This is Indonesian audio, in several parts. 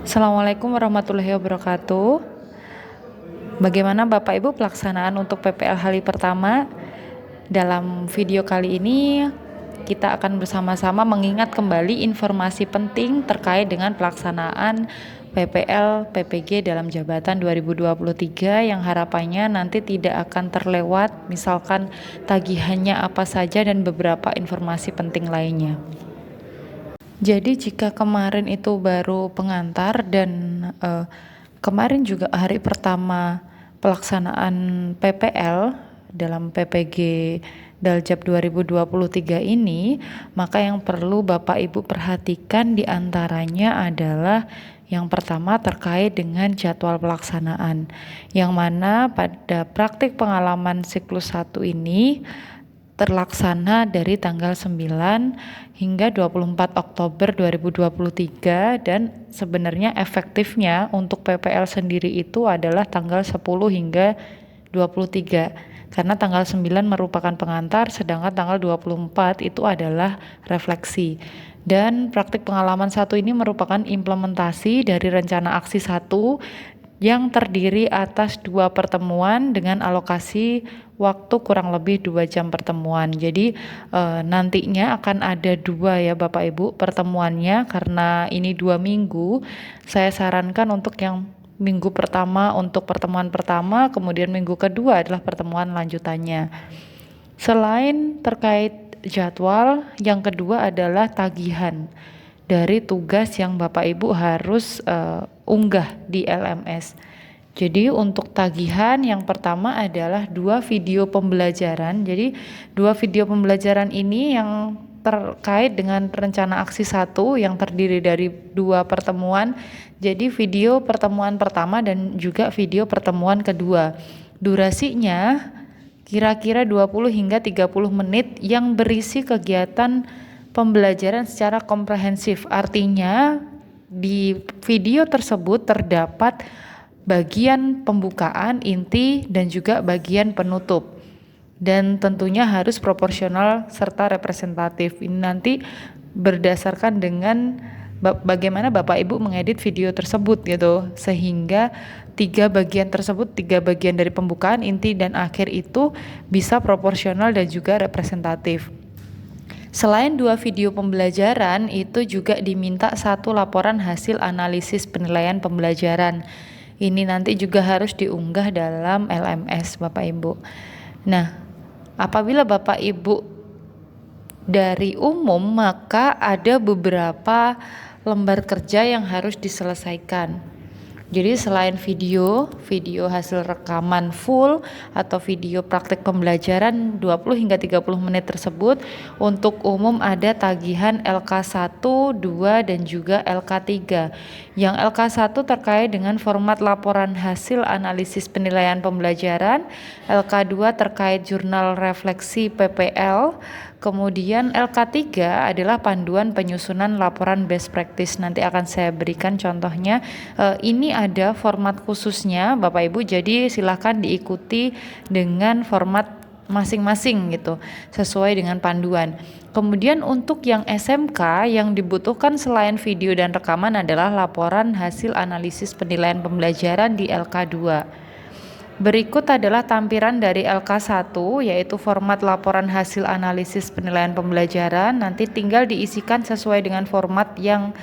Assalamualaikum warahmatullahi wabarakatuh. Bagaimana Bapak Ibu pelaksanaan untuk PPL hari pertama? Dalam video kali ini kita akan bersama-sama mengingat kembali informasi penting terkait dengan pelaksanaan PPL PPG dalam jabatan 2023 yang harapannya nanti tidak akan terlewat, misalkan tagihannya apa saja dan beberapa informasi penting lainnya. Jadi jika kemarin itu baru pengantar dan kemarin juga hari pertama pelaksanaan PPL dalam PPG Daljab 2023 ini, maka yang perlu Bapak Ibu perhatikan diantaranya adalah yang pertama terkait dengan jadwal pelaksanaan, yang mana pada praktik pengalaman siklus 1 ini terlaksana dari tanggal 9 hingga 24 Oktober 2023 dan sebenarnya efektifnya untuk PPL sendiri itu adalah tanggal 10 hingga 23 karena tanggal 9 merupakan pengantar sedangkan tanggal 24 itu adalah refleksi. Dan praktik pengalaman 1 ini merupakan implementasi dari rencana aksi 1 yang terdiri atas 2 pertemuan dengan alokasi waktu kurang lebih 2 jam pertemuan. Jadi nantinya akan ada 2 ya Bapak Ibu pertemuannya, karena ini 2 minggu. Saya sarankan untuk yang minggu pertama untuk pertemuan pertama, kemudian minggu kedua adalah pertemuan lanjutannya. Selain terkait jadwal, yang kedua adalah tagihan dari tugas yang Bapak Ibu harus unggah di LMS. Jadi untuk tagihan yang pertama adalah 2 video pembelajaran. Jadi 2 video pembelajaran ini yang terkait dengan rencana aksi 1 yang terdiri dari 2 pertemuan. Jadi video pertemuan pertama dan juga video pertemuan kedua. Durasinya kira-kira 20 hingga 30 menit yang berisi kegiatan pembelajaran secara komprehensif. Artinya di video tersebut terdapat bagian pembukaan, inti, dan juga bagian penutup. Dan tentunya harus proporsional serta representatif. Ini nanti berdasarkan dengan bagaimana Bapak Ibu mengedit video tersebut gitu. Sehingga 3 bagian tersebut, 3 bagian dari pembukaan, inti, dan akhir itu bisa proporsional dan juga representatif. Selain 2 video pembelajaran, itu juga diminta 1 laporan hasil analisis penilaian pembelajaran. Ini nanti juga harus diunggah dalam LMS Bapak Ibu. Nah, apabila Bapak Ibu dari umum, maka ada beberapa lembar kerja yang harus diselesaikan. Jadi selain video hasil rekaman full atau video praktik pembelajaran 20 hingga 30 menit tersebut, untuk umum ada tagihan LK1, 2, dan juga LK3. Yang LK1 terkait dengan format laporan hasil analisis penilaian pembelajaran, LK2 terkait jurnal refleksi PPL, kemudian LK3 adalah panduan penyusunan laporan best practice. Nanti akan saya berikan contohnya. Ini ada format khususnya Bapak Ibu, jadi silahkan diikuti dengan format masing-masing gitu, sesuai dengan panduan. Kemudian untuk yang SMK yang dibutuhkan selain video dan rekaman adalah laporan hasil analisis penilaian pembelajaran di LK2. Berikut adalah tampilan dari LK1, yaitu format laporan hasil analisis penilaian pembelajaran. Nanti tinggal diisikan sesuai dengan format yang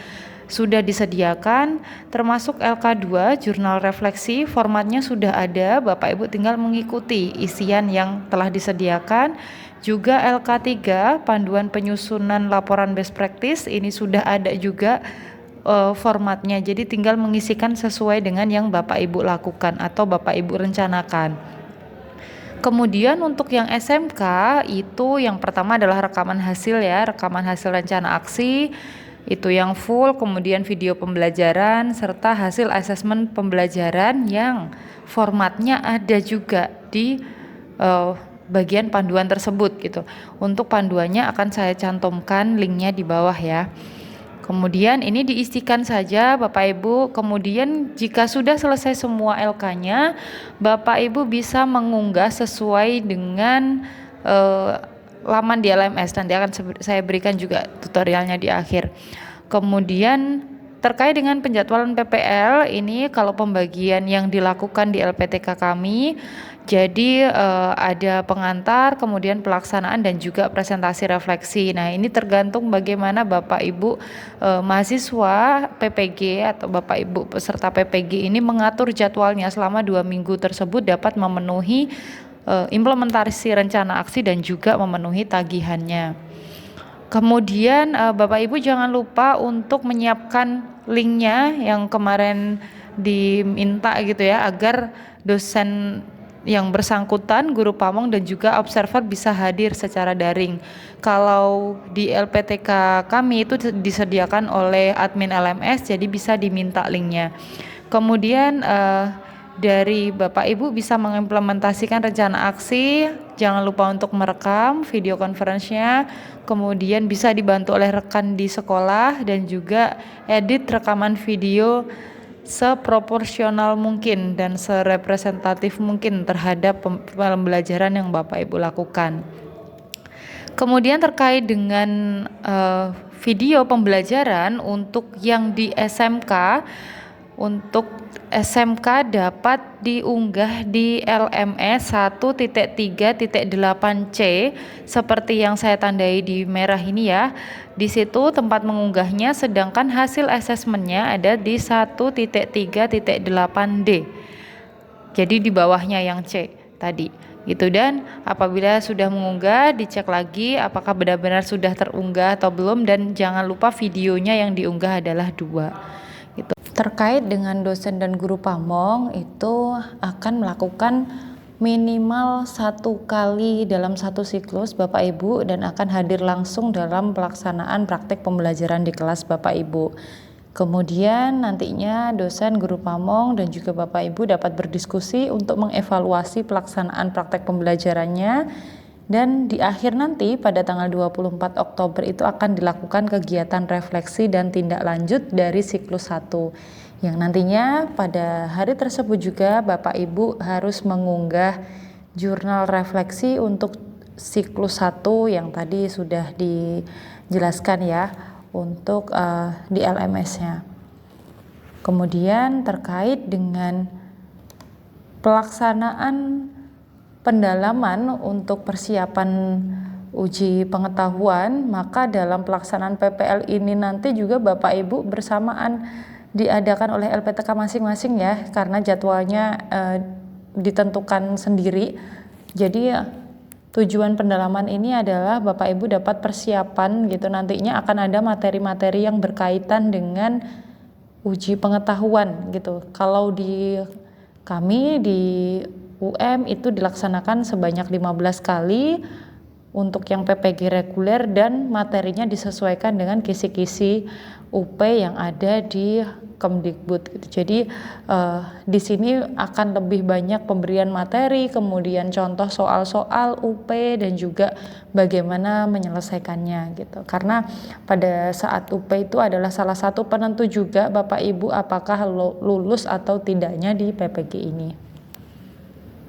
sudah disediakan, termasuk LK2 jurnal refleksi, formatnya sudah ada, Bapak Ibu tinggal mengikuti isian yang telah disediakan. Juga LK3 panduan penyusunan laporan best practice, ini sudah ada juga formatnya, jadi tinggal mengisikan sesuai dengan yang Bapak Ibu lakukan atau Bapak Ibu rencanakan. Kemudian untuk yang SMK itu yang pertama adalah rekaman hasil ya, rekaman hasil rencana aksi itu yang full, kemudian video pembelajaran serta hasil asesmen pembelajaran yang formatnya ada juga di bagian panduan tersebut gitu. Untuk panduannya akan saya cantumkan linknya di bawah ya. Kemudian ini diisikan saja Bapak Ibu. Kemudian jika sudah selesai semua LK-nya, Bapak Ibu bisa mengunggah sesuai dengan laman di LMS. Nanti akan saya berikan juga tutorialnya di akhir. Kemudian Terkait dengan penjadwalan PPL ini, kalau pembagian yang dilakukan di LPTK kami, jadi ada pengantar, kemudian pelaksanaan dan juga presentasi refleksi. Nah, ini tergantung bagaimana Bapak Ibu mahasiswa PPG atau Bapak Ibu peserta PPG ini mengatur jadwalnya selama 2 minggu tersebut dapat memenuhi implementasi rencana aksi dan juga memenuhi tagihannya. Kemudian Bapak Ibu jangan lupa untuk menyiapkan linknya yang kemarin diminta gitu ya, agar dosen yang bersangkutan, guru pamong dan juga observer bisa hadir secara daring. Kalau di LPTK kami itu disediakan oleh admin LMS, jadi bisa diminta linknya. Kemudian dari Bapak Ibu bisa mengimplementasikan rencana aksi, jangan lupa untuk merekam video conference-nya, kemudian bisa dibantu oleh rekan di sekolah dan juga edit rekaman video seproporsional mungkin dan serepresentatif mungkin terhadap pembelajaran yang Bapak Ibu lakukan. Kemudian terkait dengan video pembelajaran untuk yang di SMK, untuk SMK dapat diunggah di LMS 1.3.8C seperti yang saya tandai di merah ini ya. Di situ tempat mengunggahnya, sedangkan hasil asesmennya ada di 1.3.8D. Jadi di bawahnya yang C tadi. Gitu, dan apabila sudah mengunggah dicek lagi apakah benar-benar sudah terunggah atau belum, dan jangan lupa videonya yang diunggah adalah 2 gitu. Terkait dengan dosen dan guru pamong itu akan melakukan minimal 1 kali dalam 1 siklus Bapak Ibu, dan akan hadir langsung dalam pelaksanaan praktek pembelajaran di kelas Bapak Ibu. Kemudian nantinya dosen, guru pamong, dan juga Bapak Ibu dapat berdiskusi untuk mengevaluasi pelaksanaan praktek pembelajarannya, dan di akhir nanti pada tanggal 24 Oktober itu akan dilakukan kegiatan refleksi dan tindak lanjut dari siklus 1, yang nantinya pada hari tersebut juga Bapak Ibu harus mengunggah jurnal refleksi untuk siklus 1 yang tadi sudah dijelaskan ya, untuk di LMS-nya. Kemudian terkait dengan pelaksanaan pendalaman untuk persiapan uji pengetahuan, maka dalam pelaksanaan PPL ini nanti juga Bapak Ibu bersamaan diadakan oleh LPTK masing-masing ya, karena jadwalnya ditentukan sendiri. Jadi tujuan pendalaman ini adalah Bapak Ibu dapat persiapan gitu, nantinya akan ada materi-materi yang berkaitan dengan uji pengetahuan gitu. Kalau di kami di UM itu dilaksanakan sebanyak 15 kali untuk yang PPG reguler, dan materinya disesuaikan dengan kisi-kisi UP yang ada di Kemdikbud gitu. Jadi di sini akan lebih banyak pemberian materi, kemudian contoh soal-soal UP dan juga bagaimana menyelesaikannya gitu. Karena pada saat UP itu adalah salah satu penentu juga Bapak Ibu apakah lulus atau tidaknya di PPG ini.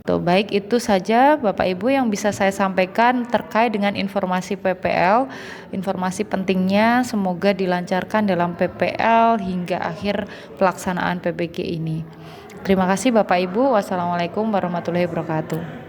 Baik, itu saja Bapak Ibu yang bisa saya sampaikan terkait dengan informasi PPL. Informasi pentingnya semoga dilancarkan dalam PPL hingga akhir pelaksanaan PPG ini. Terima kasih Bapak Ibu. Wassalamualaikum warahmatullahi wabarakatuh.